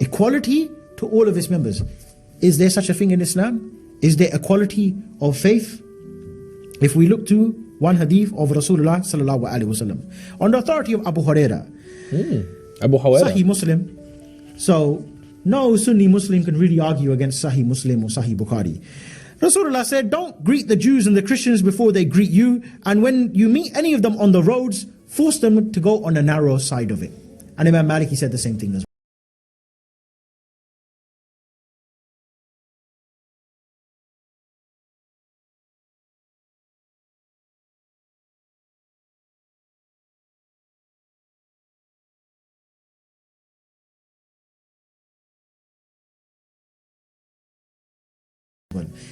Equality to all of its members. Is there such a thing in Islam? Is there equality of faith? If we look to one hadith of Rasulullah sallallahu alaihi wasallam, on the authority of Abu Huraira, Abu Huraira, Sahih Muslim. So no Sunni Muslim can really argue against Sahih Muslim or Sahih Bukhari. Rasulullah said, don't greet the Jews and the Christians before they greet you, and when you meet any of them on the roads, force them to go on the narrow side of it. And Imam Malik, he said the same thing as well.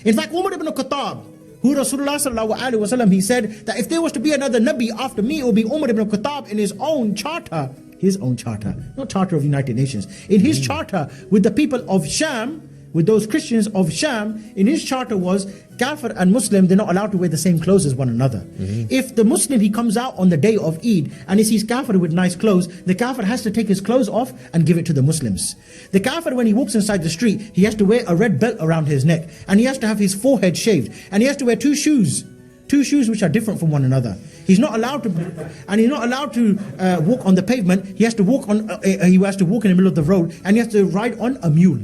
In fact, Umar ibn Khattab, who Rasulullah sallallahu alaihi wasallam, he said that if there was to be another Nabi after me, it would be Umar ibn Khattab in his own charter, not charter of United Nations, in his charter with the people of Sham, with those Christians of Sham, in his charter was Kafir and Muslim, they're not allowed to wear the same clothes as one another. If the Muslim, he comes out on the day of Eid and he sees Kafir with nice clothes, the Kafir has to take his clothes off and give it to the Muslims. The Kafir, when he walks inside the street, he has to wear a red belt around his neck, and he has to have his forehead shaved, and he has to wear two shoes which are different from one another. He's not allowed to, and he's not allowed to walk on the pavement. He has to walk in the middle of the road, and he has to ride on a mule.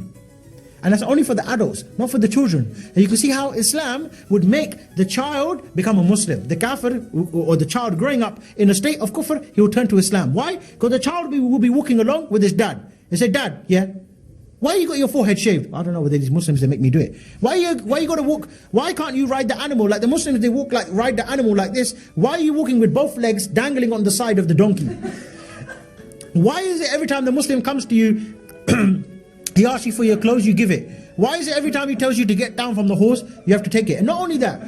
And that's only for the adults, not for the children. And you can see how Islam would make the child become a Muslim. The kafir, or the child growing up in a state of kufr, he will turn to Islam. Why? Because the child will be walking along with his dad. He said, Dad, yeah, why you got your forehead shaved? I don't know whether these Muslims, they make me do it. Why you got to walk? Why can't you ride the animal? Like the Muslims, they ride the animal like this. Why are you walking with both legs dangling on the side of the donkey? Why is it every time the Muslim comes to you, he asks you for your clothes, you give it? Why is it every time he tells you to get down from the horse, you have to take it? And not only that,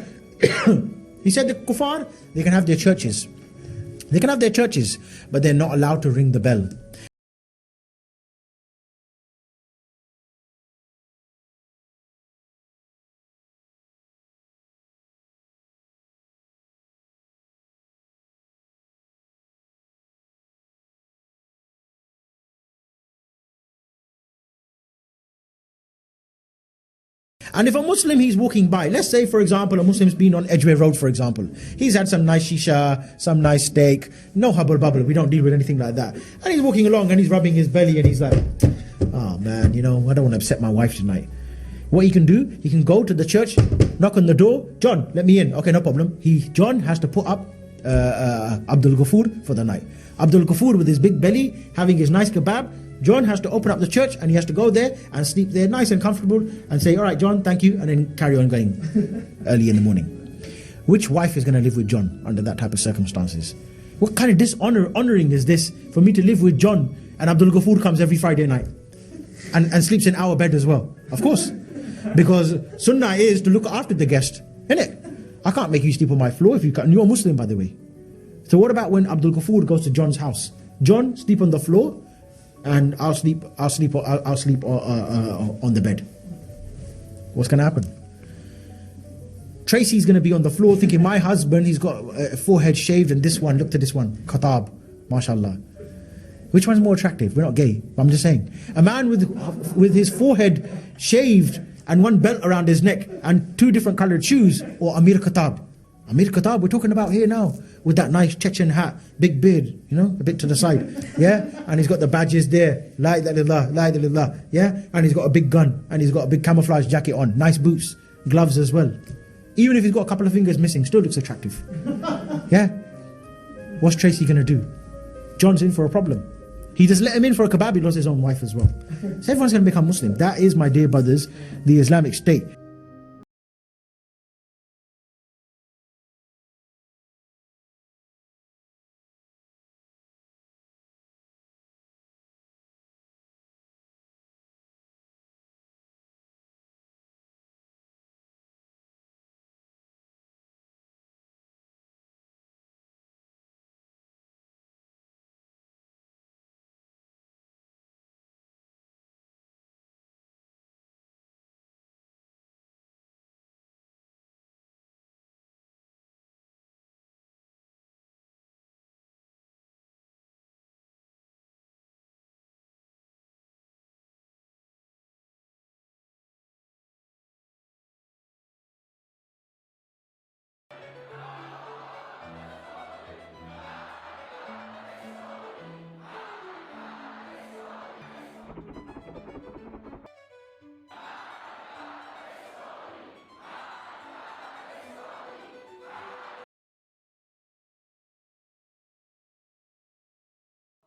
he said the kuffar, they can have their churches. They can have their churches, but they're not allowed to ring the bell. And if a Muslim, he's walking by, let's say for example, a Muslim's been on Edgware Road for example, he's had some nice shisha, some nice steak, no hubble bubble, we don't deal with anything like that, and he's walking along and he's rubbing his belly and he's like, oh man, I don't want to upset my wife tonight. What he can do, he can go to the church, knock on the door, John, let me in. Okay, no problem. John has to put up Abdul Ghafur for the night. Abdul Ghafur with his big belly, having his nice kebab, John has to open up the church and he has to go there and sleep there nice and comfortable and say, all right, John, thank you, and then carry on going early in the morning. Which wife is going to live with John under that type of circumstances? What kind of honoring is this for me to live with John and Abdul Ghafur comes every Friday night and sleeps in our bed as well? Of course, because sunnah is to look after the guest, innit? I can't make you sleep on my floor if you can't. You're a Muslim, by the way. So what about when Abdul Ghafur goes to John's house? John, sleep on the floor, and I'll sleep on the bed. What's going to happen? Tracy's going to be on the floor thinking, my husband, he's got a forehead shaved, and this one, look at this one, Khatab, mashallah. Which one's more attractive? We're not gay, but I'm just saying. A man with his forehead shaved and one belt around his neck and two different colored shoes, or Amir Khatab. Amir Khatab, we're talking about here now, with that nice Chechen hat, big beard, a bit to the side, yeah? And he's got the badges there, la ilaha illallah, la ilaha illallah, yeah? And he's got a big gun, and he's got a big camouflage jacket on, nice boots, gloves as well. Even if he's got a couple of fingers missing, still looks attractive, yeah? What's Tracy gonna do? John's in for a problem. He just let him in for a kebab, he lost his own wife as well. So everyone's gonna become Muslim. That is, my dear brothers, the Islamic State.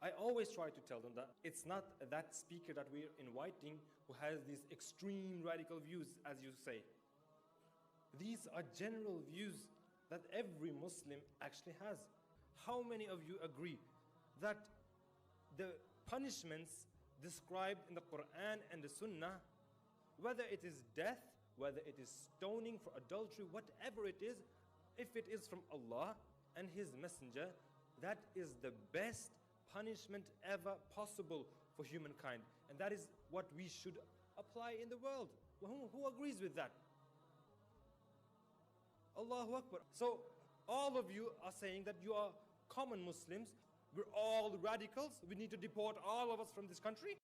I always try to tell them that it's not that speaker that we're inviting who has these extreme radical views, as you say. These are general views that every Muslim actually has. How many of you agree that the punishments described in the Quran and the Sunnah, whether it is death, whether it is stoning for adultery, whatever it is, if it is from Allah and His Messenger, that is the best punishment ever possible for humankind. And that is what we should apply in the world. Who agrees with that? Allahu Akbar. So all of you are saying that you are common Muslims. We're all radicals. We need to deport all of us from this country.